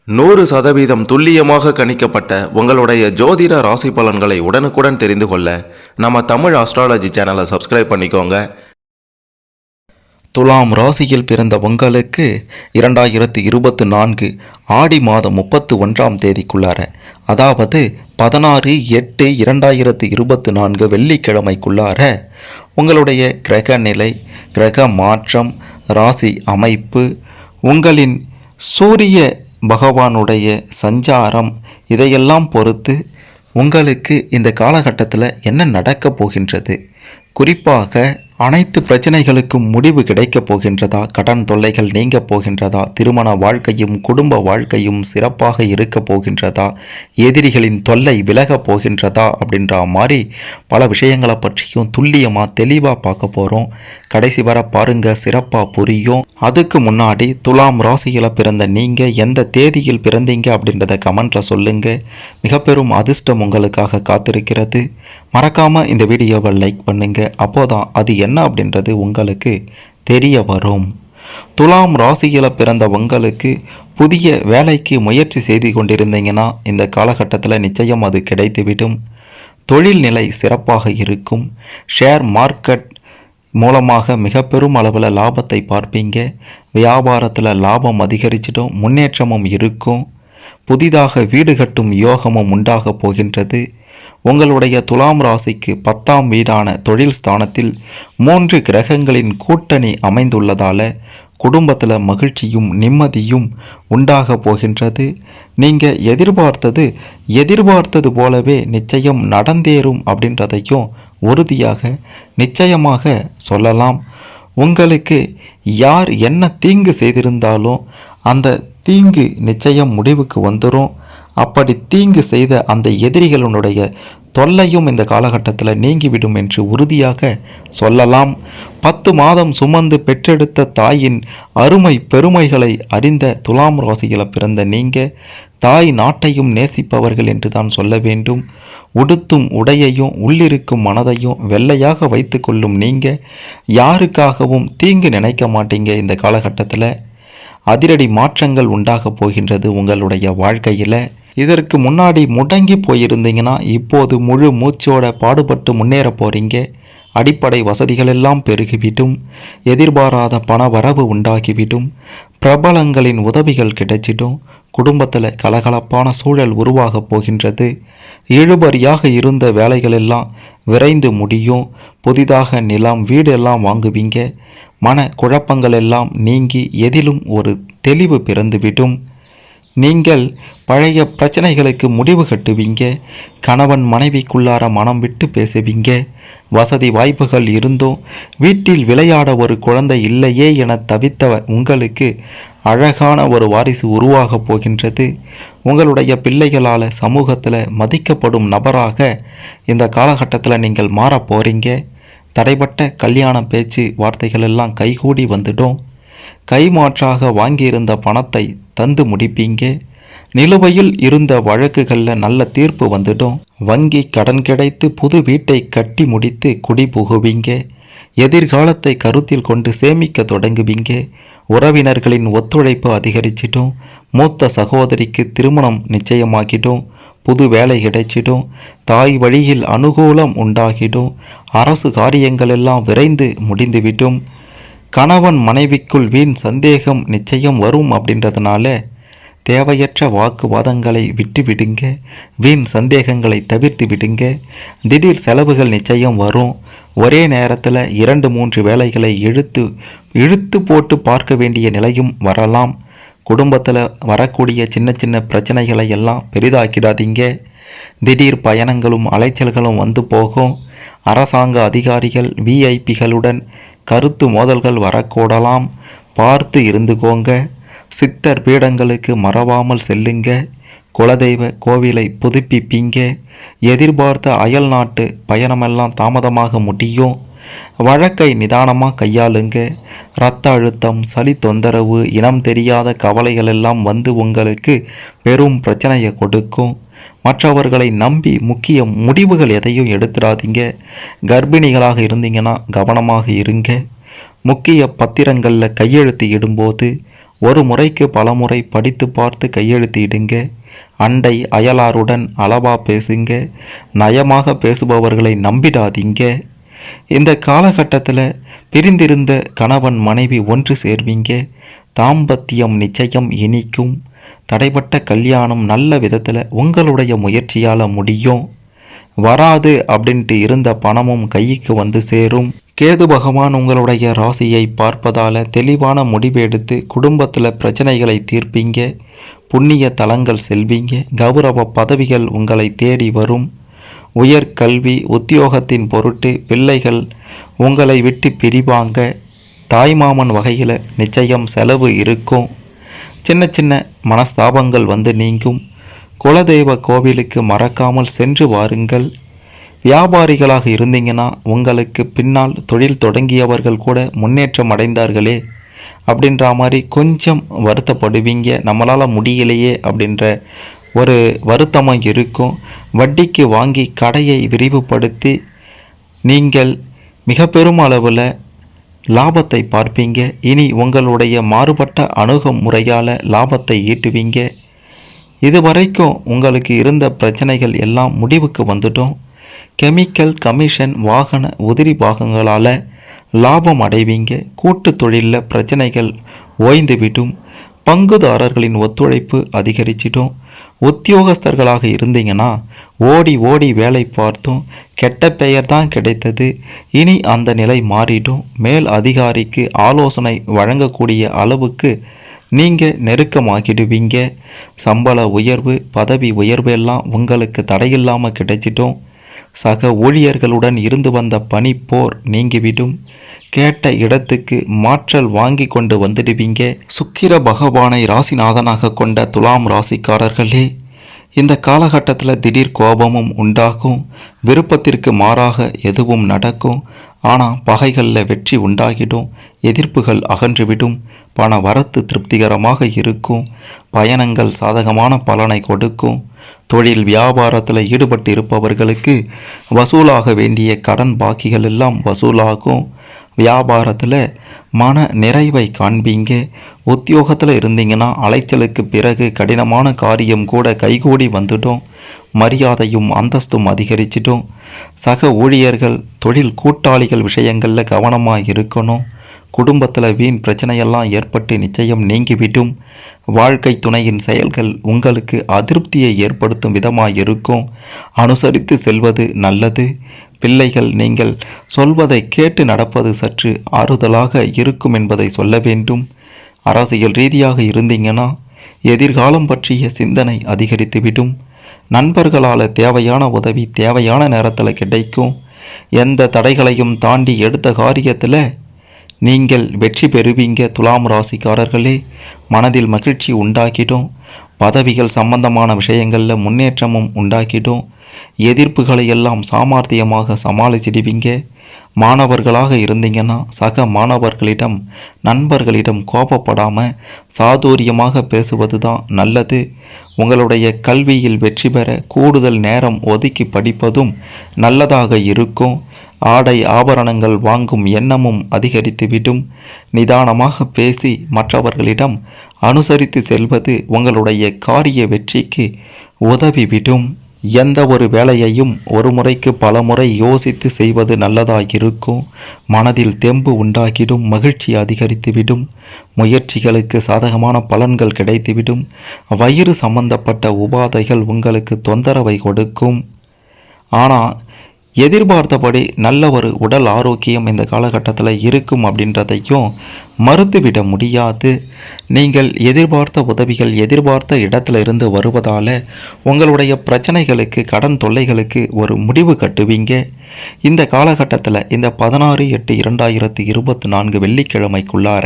100% துல்லியமாக கணிக்கப்பட்ட உங்களுடைய ஜோதிட ராசி பலன்களை உடனுக்குடன் தெரிந்து கொள்ள நம்ம தமிழ் ஆஸ்ட்ராலஜி சேனலை சப்ஸ்கிரைப் பண்ணிக்கோங்க. துலாம் ராசியில் பிறந்த உங்களுக்கு 2024 ஆடி மாதம் 31ஆம் தேதிக்குள்ளார, அதாவது 16/8/2024 வெள்ளிக்கிழமைக்குள்ளார உங்களுடைய கிரக நிலை, கிரக மாற்றம், ராசி அமைப்பு, உங்களின் சூரிய பகவானுடைய சஞ்சாரம், இதையெல்லாம் பொறுத்து உங்களுக்கு இந்த காலகட்டத்தில் என்ன நடக்கப் போகின்றது, குறிப்பாக அனைத்து பிரச்சனைகளுக்கும் முடிவு கிடைக்கப் போகின்றதா, கடன் தொல்லைகள் நீங்க போகின்றதா, திருமண வாழ்க்கையும் குடும்ப வாழ்க்கையும் சிறப்பாக இருக்க போகின்றதா, எதிரிகளின் தொல்லை விலகப் போகின்றதா அப்படின்ற மாதிரி பல விஷயங்களை பற்றியும் துல்லியமாக தெளிவாக பார்க்க போகிறோம். கடைசி வர பாருங்க, சிறப்பாக புரியும். அதுக்கு முன்னாடி துலாம் ராசியில் பிறந்த நீங்கள் எந்த தேதியில் பிறந்தீங்க அப்படின்றத கமெண்ட்டில் சொல்லுங்கள். மிக பெரும் அதிர்ஷ்டம் உங்களுக்காக காத்திருக்கிறது. மறக்காமல் இந்த வீடியோவை லைக் பண்ணுங்கள். அப்போதான் அது என்ன அப்படின்றது உங்களுக்கு தெரிய வரும். துலாம் ராசியில் பிறந்த உங்களுக்கு புதிய வேலைக்கு முயற்சி செய்து கொண்டிருந்தீங்கன்னா இந்த காலகட்டத்தில் நிச்சயம் அது கிடைத்துவிடும். தொழில் நிலை சிறப்பாக இருக்கும். ஷேர் மார்க்கெட் மூலமாக மிக பெரும் அளவில் லாபத்தை பார்ப்பீங்க. வியாபாரத்தில் லாபம் அதிகரிச்சிடும், முன்னேற்றமும் இருக்கும். புதிதாக வீடு கட்டும் யோகமும் உண்டாக போகின்றது. உங்களுடைய துலாம் ராசிக்கு 10ஆம் வீடான தொழில் ஸ்தானத்தில் 3 கிரகங்களின் கூட்டணி அமைந்துள்ளதால் குடும்பத்தில் மகிழ்ச்சியும் நிம்மதியும் உண்டாக போகின்றது. நீங்கள் எதிர்பார்த்தது போலவே நிச்சயம் நடந்தேறும் அப்படின்றதையும் உறுதியாக நிச்சயமாக சொல்லலாம். உங்களுக்கு யார் என்ன தீங்கு செய்திருந்தாலும் அந்த தீங்கு நிச்சயம் முடிவுக்கு வந்துடும். அப்படி தீங்கு செய்த அந்த எதிரிகளுடைய தொல்லையும் இந்த காலகட்டத்தில் நீங்கிவிடும் என்று உறுதியாக சொல்லலாம். 10 மாதம் சுமந்து பெற்றெடுத்த தாயின் அருமை பெருமைகளை அறிந்த துலாம் ராசியில் பிறந்த நீங்கள் தாய் நாட்டையும் நேசிப்பவர்கள் என்று தான் சொல்ல வேண்டும். உடுத்தும் உடையையும் உள்ளிருக்கும் மனதையும் வெள்ளையாக வைத்து கொள்ளும் நீங்கள் யாருக்காகவும் தீங்கு நினைக்க மாட்டீங்க. இந்த காலகட்டத்தில் அதிரடி மாற்றங்கள் உண்டாக போகின்றது உங்களுடைய வாழ்க்கையில். இதற்கு முன்னாடி முடங்கி போயிருந்தீங்கன்னா இப்போது முழு மூச்சோட பாடுபட்டு முன்னேற போகிறீங்க. அடிப்படை வசதிகள் எல்லாம் பெருகிவிடும். எதிர்பாராத பண வரவு உண்டாகிவிடும். பிரபலங்களின் உதவிகள் கிடைச்சிடும். குடும்பத்தில் கலகலப்பான சூழல் உருவாக போகின்றது. இழுபறியாக இருந்த வேலைகள் எல்லாம் விரைந்து முடியும். புதிதாக நிலம் வீடு எல்லாம் வாங்குவீங்க. மன குழப்பங்கள் எல்லாம் நீங்கி எதிலும் ஒரு தெளிவு பிறந்துவிடும். நீங்கள் பழைய பிரச்சனைகளுக்கு முடிவு கட்டுவீங்க. கணவன் மனைவிக்குள்ளார மனம் விட்டு பேசுவீங்க. வசதி வாய்ப்புகள் இருந்தும் வீட்டில் விளையாட ஒரு குழந்தை இல்லையே என தவித்த உங்களுக்கு அழகான ஒரு வாரிசு உருவாக போகின்றது. உங்களுடைய பிள்ளைகளால் சமூகத்தில் மதிக்கப்படும் நபராக இந்த காலகட்டத்தில் நீங்கள் மாற போகிறீங்க. தடைப்பட்ட கல்யாண பேச்சு வார்த்தைகள் எல்லாம் கைகூடி வந்துடும். கைமாற்றாக வாங்கியிருந்த பணத்தை தந்து முடிப்பீங்க. நிலுவையில் இருந்த வழக்குகளில் நல்ல தீர்ப்பு வந்துடும். வங்கி கடன் கிடைத்து புது வீட்டை கட்டி முடித்து குடி புகுவீங்க. எதிர்காலத்தை கருத்தில் கொண்டு சேமிக்க தொடங்குவீங்க. உறவினர்களின் ஒத்துழைப்பு அதிகரிச்சிடும். மூத்த சகோதரிக்கு திருமணம் நிச்சயமாகிடும். புது வேலை கிடைச்சிடும். தாய் வழியில் அனுகூலம் உண்டாகிடும். அரசு காரியங்கள் எல்லாம் விரைந்து முடிந்துவிடும். கணவன் மனைவிக்குள் வீண் சந்தேகம் நிச்சயம் வரும் அப்படின்றதுனால தேவையற்ற வாக்குவாதங்களை விட்டு விடுங்க. வீண் சந்தேகங்களை தவிர்த்து விடுங்க. திடீர் செலவுகள் நிச்சயம் வரும். ஒரே நேரத்தில் 2-3 வேலைகளை இழுத்து போட்டு பார்க்க வேண்டிய நிலையும் வரலாம். குடும்பத்தில் வரக்கூடிய சின்ன சின்ன பிரச்சனைகளை எல்லாம் பெரிதாக்கிடாதீங்க. திடீர் பயணங்களும் அலைச்சல்களும் வந்து போகும். அரசாங்க அதிகாரிகள் விஐபிகளுடன் கருத்து மோதல்கள் வரக்கூடலாம். பார்த்து இருந்துக்கோங்க. சித்தர் பீடங்களுக்கு மறவாமல் செல்லுங்க. குலதெய்வ கோவிலை புதுப்பிப்பீங்க. எதிர்பார்த்த அயல் நாட்டு பயணமெல்லாம் தாமதமாக முடியும். வழக்கை நிதானமாக கையாளுங்க. இரத்த அழுத்தம், சளி தொந்தரவு, இனம் தெரியாத கவலைகள் எல்லாம் வந்து உங்களுக்கு பெரும் பிரச்சனையை கொடுக்கும். மற்றவர்களை நம்பி முக்கிய முடிவுகள் எதையும் எடுத்துடாதீங்க. கர்ப்பிணிகளாக இருந்தீங்கன்னா கவனமாக இருங்க. முக்கிய பத்திரங்களில் கையெழுத்து இடும்போது ஒரு முறைக்கு பல முறை படித்து பார்த்து கையெழுத்து இடுங்க. அண்டை அயலாருடன் அளவா பேசுங்க. நயமாக பேசுபவர்களை நம்பிடாதீங்க. இந்த காலகட்டத்தில் பிரிந்திருந்த கணவன் மனைவி ஒன்று சேர்வீங்க. தாம்பத்தியம் நிச்சயம் இனிக்கும். தடைப்பட்ட கல்யாணம் நல்ல விதத்தில் உங்களுடைய முயற்சியால் முடியும். வராது அப்படின்ட்டு இருந்த பணமும் கைக்கு வந்து சேரும். கேது பகவான் உங்களுடைய ராசியை பார்ப்பதால் தெளிவான முடிவெடுத்து குடும்பத்தில் பிரச்சனைகளை தீர்ப்பீங்க. புண்ணிய தலங்கள் செல்வீங்க. கௌரவ பதவிகள் உங்களை தேடி வரும். உயர்கல்வி உத்தியோகத்தின் பொருட்டு பிள்ளைகள் உங்களை விட்டு பிரிவாங்க. தாய்மாமன் வகையில் நிச்சயம் செலவு இருக்கும். சின்ன சின்ன மனஸ்தாபங்கள் வந்து நீங்கும். குலதெய்வ கோவிலுக்கு மறக்காமல் சென்று வாருங்கள். வியாபாரிகளாக இருந்தீங்கன்னா உங்களுக்கு பின்னால் தொழில் தொடங்கியவர்கள் கூட முன்னேற்றம் அடைந்தார்களே அப்படின்ற மாதிரி கொஞ்சம் வருத்தப்படுவீங்க. நம்மளால் முடியலையே அப்படின்ற ஒரு வருத்தமாக இருக்கும். வட்டிக்கு வாங்கி கடையை விரிவுபடுத்தி நீங்கள் மிக பெரும் அளவில் லாபத்தை பார்ப்பீங்க. இனி உங்களுடைய மாறுபட்ட அணுகுமுறையால் லாபத்தை ஈட்டுவீங்க. இதுவரைக்கும் உங்களுக்கு இருந்த பிரச்சனைகள் எல்லாம் முடிவுக்கு வந்துட்டோம். கெமிக்கல் கமிஷன் வாகன உதிரி பாகங்களால் லாபம் அடைவீங்க. கூட்டு தொழிலில் பிரச்சனைகள் ஓய்ந்துவிடும். பங்குதாரர்களின் ஒத்துழைப்பு அதிகரிச்சிடும். உத்தியோகஸ்தர்களாக இருந்தீங்கன்னா ஓடி ஓடி வேலை பார்த்தும் கெட்ட பெயர் தான் கிடைத்தது. இனி அந்த நிலை மாறிடும். மேல் அதிகாரிக்கு ஆலோசனை வழங்கக்கூடிய அளவுக்கு நீங்கள் நெருக்கமாகிடுவீங்க. சம்பள உயர்வு பதவி உயர்வு எல்லாம் உங்களுக்கு தடையில்லாமல் கிடைச்சிட்டோம். சக ஊழியர்களுடன் இருந்து வந்த பனி போர் நீங்கிவிடும். கேட்ட இடத்துக்கு மாற்றல் வாங்கி கொண்டு வந்துடுவீங்க. சுக்கிர பகவானை ராசிநாதனாக கொண்ட துலாம் ராசிக்காரர்களே, இந்த காலகட்டத்தில் திடீர் கோபமும் உண்டாகும். விருப்பத்திற்கு மாறாக எதுவும் நடக்கும். ஆனால் பகைகளில் வெற்றி உண்டாகிடும். எதிர்ப்புகள் அகன்றுவிடும். பண வரத்து திருப்திகரமாக இருக்கும். பயணங்கள் சாதகமான பலனை கொடுக்கும். தொழில் வியாபாரத்தில் ஈடுபட்டு இருப்பவர்களுக்கு வசூலாக வேண்டிய கடன் பாக்கிகள் எல்லாம் வசூலாகும். வியாபாரத்தில் மன நிறைவை காண்பீங்க. உத்தியோகத்தில் இருந்தீங்கன்னா அலைச்சலுக்கு பிறகு கடினமான காரியம் கூட கைகூடி வந்துடும். மரியாதையும் அந்தஸ்தும் அதிகரிச்சிடும். சக ஊழியர்கள் தொழில் கூட்டாளிகள் விஷயங்களில் கவனமாக இருக்கணும். குடும்பத்தில் வீண் பிரச்சனையெல்லாம் ஏற்பட்டு நிச்சயம் நீங்கிவிடும். வாழ்க்கை துணையின் செயல்கள் உங்களுக்கு அதிருப்தியை ஏற்படுத்தும் விதமாக இருக்கும். அனுசரித்து செல்வது நல்லது. பிள்ளைகள் நீங்கள் சொல்வதை கேட்டு நடப்பது சற்று ஆறுதலாக இருக்கும் என்பதை சொல்ல வேண்டும். அரசியல் ரீதியாக இருந்தீங்கன்னா எதிர்காலம் பற்றிய சிந்தனை அதிகரித்துவிடும். நண்பர்களால் தேவையான உதவி தேவையான நேரத்தில் கிடைக்கும். எந்த தடைகளையும் தாண்டி எடுத்த காரியத்தில் நீங்கள் வெற்றி பெறுவீங்க. துலாம் ராசிக்காரர்களே, மனதில் மகிழ்ச்சி உண்டாக்கிடும். பதவிகள் சம்பந்தமான விஷயங்களில் முன்னேற்றமும் உண்டாக்கிடும். எதிர்ப்புகளை எல்லாம் சாமர்த்தியமாக சமாளிச்சிடுவீங்க. மாணவர்களாக இருந்தீங்கன்னா சக மாணவர்களிடம் நண்பர்களிடம் கோபப்படாமல் சாதுரியமாக பேசுவது தான் நல்லது. உங்களுடைய கல்வியில் வெற்றி பெற கூடுதல் நேரம் ஒதுக்கி படிப்பதும் நல்லதாக இருக்கும். ஆடை ஆபரணங்கள் வாங்கும் எண்ணமும் அதிகரித்துவிடும். நிதானமாக பேசி மற்றவர்களிடம் அனுசரித்து செல்வது உங்களுடைய காரிய வெற்றிக்கு உதவிவிடும். எந்த ஒரு வேலையையும் ஒரு முறைக்கு பல முறை யோசித்து செய்வது நல்லதாயிருக்கும். மனதில் தெம்பு உண்டாகிடும். மகிழ்ச்சி அதிகரித்துவிடும். முயற்சிகளுக்கு சாதகமான பலன்கள் கிடைத்துவிடும். வயிறு சம்பந்தப்பட்ட உபாதைகள் உங்களுக்கு தொந்தரவை கொடுக்கும். ஆனால் எதிர்பார்த்தபடி நல்ல ஒரு உடல் ஆரோக்கியம் இந்த காலகட்டத்தில் இருக்கும் அப்படின்றதையும் மறுத்துவிட முடியாது. நீங்கள் எதிர்பார்த்த உதவிகள் எதிர்பார்த்த இடத்துல இருந்து வருவதால் உங்களுடைய பிரச்சனைகளுக்கு கடன் தொல்லைகளுக்கு ஒரு முடிவு கட்டுவீங்க. இந்த காலகட்டத்தில் இந்த 16/8/2024 வெள்ளிக்கிழமைக்குள்ளார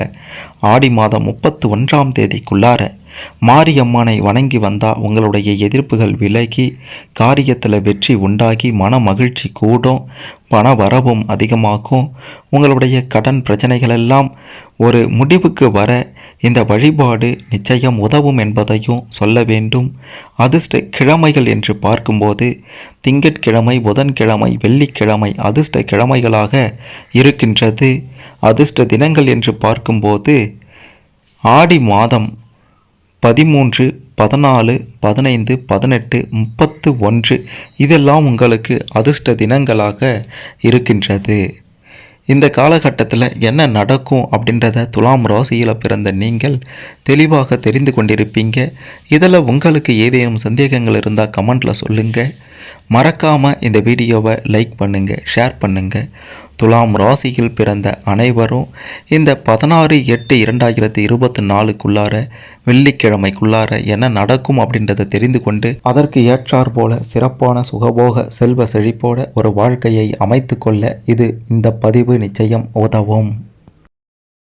ஆடி மாதம் 31ஆம் தேதிக்குள்ளார மாரியம்மனை வணங்கி வந்தால் உங்களுடைய எதிர்ப்புகள் விலகி காரியத்தில் வெற்றி உண்டாகி மன மகிழ்ச்சி கூடும். பண வரவும் அதிகமாகும். உங்களுடைய கடன் பிரச்சனைகளெல்லாம் ஒரு முடிவுக்கு வர இந்த வழிபாடு நிச்சயம் உதவும் என்பதையும் சொல்ல வேண்டும். அதிர்ஷ்ட கிழமைகள் என்று பார்க்கும்போது திங்கட்கிழமை புதன்கிழமை வெள்ளிக்கிழமை அதிர்ஷ்ட கிழமைகளாக இருக்கின்றது. அதிர்ஷ்ட தினங்கள் என்று பார்க்கும்போது ஆடி மாதம் 13, 14, 15, 18, 31 இதெல்லாம் உங்களுக்கு அதிர்ஷ்ட தினங்களாக இருக்கின்றது. இந்த காலகட்டத்தில் என்ன நடக்கும் அப்படின்றத துலாம் ராசியில் பிறந்த நீங்கள் தெளிவாக தெரிந்து கொண்டிருப்பீங்க. இதில் உங்களுக்கு ஏதேனும் சந்தேகங்கள் இருந்தால் கமெண்டில் சொல்லுங்கள். மறக்காமல் இந்த வீடியோவை லைக் பண்ணுங்கள், ஷேர் பண்ணுங்கள். துலாம் ராசியில் பிறந்த அனைவரும் இந்த 16/8/2024க்குள்ளார வெள்ளிக்கிழமைக்குள்ளார என்ன நடக்கும் அப்படின்றத தெரிந்து கொண்டு அதற்கு ஏற்றாற் போல சிறப்பான சுகபோக செல்வ செழிப்போட ஒரு வாழ்க்கையை அமைத்து கொள்ள இந்த பதிவு நிச்சயம் உதவும்.